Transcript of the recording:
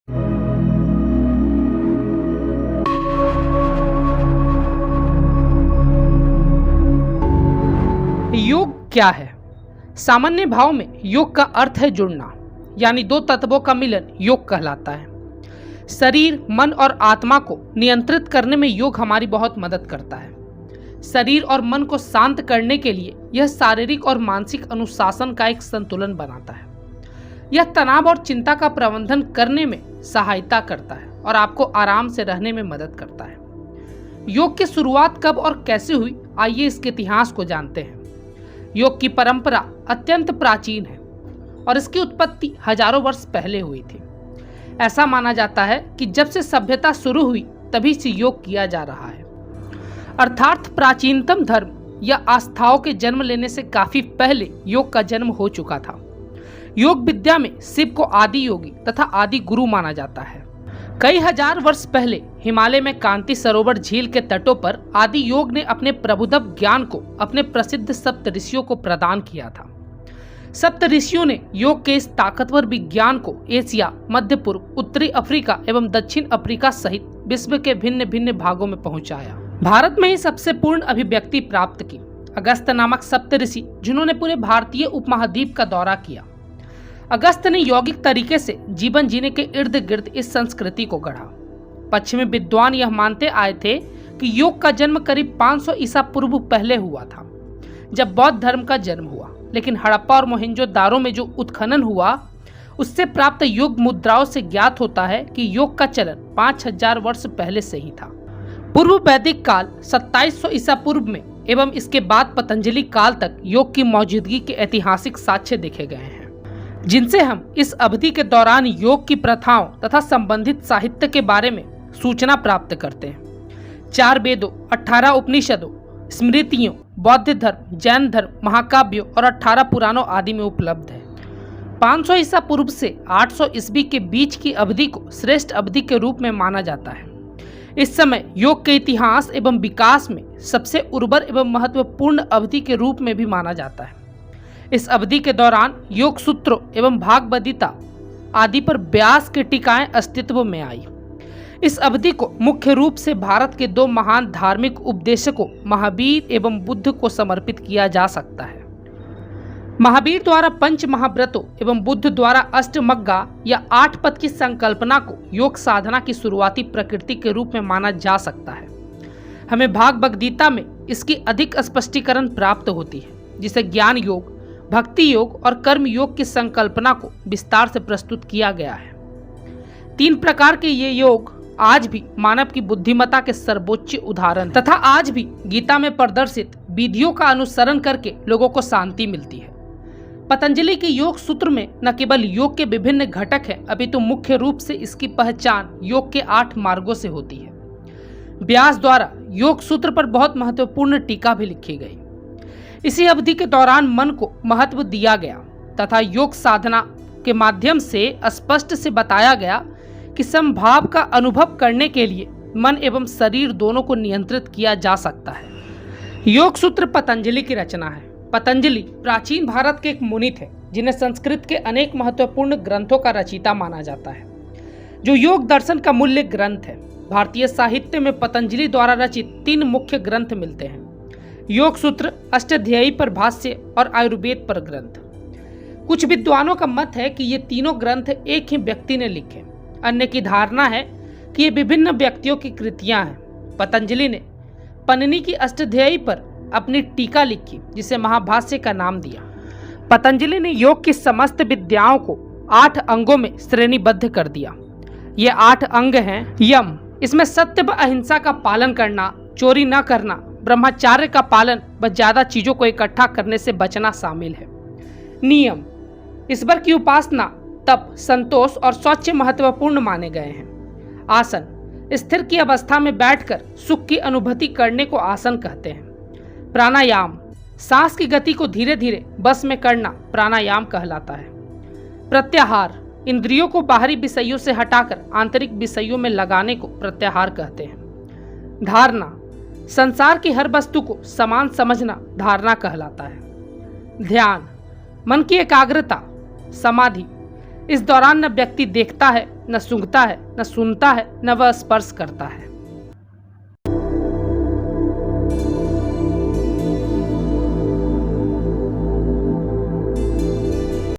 योग क्या है? सामान्य भाव में योग का अर्थ है जुड़ना, यानी दो तत्वों का मिलन योग कहलाता है। शरीर, मन और आत्मा को नियंत्रित करने में योग हमारी बहुत मदद करता है। शरीर और मन को शांत करने के लिए यह शारीरिक और मानसिक अनुशासन का एक संतुलन बनाता है। यह तनाव और चिंता का प्रबंधन करने में सहायता करता है और आपको आराम से रहने में मदद करता है। योग की शुरुआत कब और कैसे हुई, आइए इसके इतिहास को जानते हैं। योग की परंपरा अत्यंत प्राचीन है और इसकी उत्पत्ति हजारों वर्ष पहले हुई थी। ऐसा माना जाता है कि जब से सभ्यता शुरू हुई तभी से योग किया जा रहा है। अर्थात प्राचीनतम धर्म या आस्थाओं के जन्म लेने से काफी पहले योग का जन्म हो चुका था। योग विद्या में शिव को आदि योगी तथा आदि गुरु माना जाता है। कई हजार वर्ष पहले हिमालय में कांति सरोवर झील के तटों पर आदि योग ने अपने प्रबुद्ध ज्ञान को अपने प्रसिद्ध सप्त ऋषियों को प्रदान किया था। सप्त ऋषियों ने योग के इस ताकतवर विज्ञान को एशिया, मध्य पूर्व, उत्तरी अफ्रीका एवं दक्षिण अफ्रीका सहित विश्व के भिन्न भिन्न भागों में पहुंचाया। भारत में ही सबसे पूर्ण अभिव्यक्ति प्राप्त की अगस्त्य नामक सप्त ऋषि, जिन्होंने पूरे भारतीय उपमहाद्वीप का दौरा किया। अगस्त्य ने यौगिक तरीके से जीवन जीने के इर्द गिर्द इस संस्कृति को गढ़ा। पश्चिमी विद्वान यह मानते आए थे कि योग का जन्म करीब 500 ईसा पूर्व पहले हुआ था, जब बौद्ध धर्म का जन्म हुआ। लेकिन हड़प्पा और मोहनजोदारो में जो उत्खनन हुआ, उससे प्राप्त योग मुद्राओं से ज्ञात होता है कि योग का चलन 5000 वर्ष पहले से ही था। पूर्व वैदिक काल 2700 ईसा पूर्व में एवं इसके बाद पतंजलि काल तक योग की मौजूदगी के ऐतिहासिक साक्ष्य देखे गए हैं, जिनसे हम इस अवधि के दौरान योग की प्रथाओं तथा संबंधित साहित्य के बारे में सूचना प्राप्त करते हैं। 4 वेदों, 18 उपनिषदों, स्मृतियों, बौद्ध धर्म, जैन धर्म, महाकाव्यों और 18 पुराणों आदि में उपलब्ध है। 500 ईसा पूर्व से 800 ईस्वी के बीच की अवधि को श्रेष्ठ अवधि के रूप में माना जाता है। इस समय योग के इतिहास एवं विकास में सबसे उर्वर एवं महत्वपूर्ण अवधि के रूप में भी माना जाता है। इस अवधि के दौरान योग सूत्रों एवं भागवदिता आदि पर व्यास की टीकाएं अस्तित्व में आई। इस अवधि को मुख्य रूप से भारत के 2 महान धार्मिक उपदेशकों महावीर एवं बुद्ध को समर्पित किया जा सकता है। महावीर द्वारा 5 महाव्रतों एवं बुद्ध द्वारा अष्टमग्गा या 8 पद की संकल्पना को योग साधना की शुरुआती प्रकृति के रूप में माना जा सकता है। हमें भागवत गीता में इसकी अधिक स्पष्टीकरण प्राप्त होती है, जिसे ज्ञान योग, भक्ति योग और कर्म योग की संकल्पना को विस्तार से प्रस्तुत किया गया है। 3 प्रकार के ये योग आज भी मानव की बुद्धिमत्ता के सर्वोच्च उदाहरण तथा आज भी गीता में प्रदर्शित विधियों का अनुसरण करके लोगों को शांति मिलती है। पतंजलि के योग सूत्र में न केवल योग के विभिन्न घटक हैं, अपितु मुख्य रूप से इसकी पहचान योग के 8 मार्गों से होती है। व्यास द्वारा योग सूत्र पर बहुत महत्वपूर्ण टीका भी लिखी गई। इसी अवधि के दौरान मन को महत्व दिया गया तथा योग साधना के माध्यम से स्पष्ट से बताया गया कि समभाव का अनुभव करने के लिए मन एवं शरीर दोनों को नियंत्रित किया जा सकता है। योग सूत्र पतंजलि की रचना है। पतंजलि प्राचीन भारत के एक मुनि थे, जिन्हें संस्कृत के अनेक महत्वपूर्ण ग्रंथों का रचयिता माना जाता है, जो योग दर्शन का मूल्य ग्रंथ है। भारतीय साहित्य में पतंजलि द्वारा रचित 3 मुख्य ग्रंथ मिलते हैं: योग सूत्र, अष्टाध्यायी पर भाष्य और आयुर्वेद पर ग्रंथ। कुछ विद्वानों का मत है कि ये तीनों ग्रंथ एक ही व्यक्ति ने लिखे। अन्य की धारणा है कि ये विभिन्न व्यक्तियों की कृतियां हैं। पतंजलि ने पन्नी की अष्टाध्यायी पर अपनी टीका लिखी, जिसे महाभाष्य का नाम दिया। पतंजलि ने योग की समस्त विद्याओं को 8 अंगों में श्रेणीबद्ध कर दिया। ये 8 अंग हैं: यम, इसमें सत्य व अहिंसा का पालन करना, चोरी न करना, ब्रह्मचार्य का पालन व ज्यादा चीजों को इकट्ठा करने से बचना शामिल है। नियम, ईश्वर की उपासना, तप, संतोष और शौच महत्वपूर्ण माने गए हैं। आसन, स्थिर की अवस्था में बैठकर सुख की अनुभूति करने को आसन कहते हैं। प्राणायाम, सांस की गति को धीरे धीरे बस में करना प्राणायाम कहलाता है। प्रत्याहार, इंद्रियों को बाहरी विषयों से हटाकर आंतरिक विषयों में लगाने को प्रत्याहार कहते हैं। धारणा, संसार की हर वस्तु को समान समझना धारणा कहलाता है। ध्यान, मन की एकाग्रता, समाधि, इस दौरान न व्यक्ति देखता है, न सूंघता है, न सुनता है, न वह स्पर्श करता है।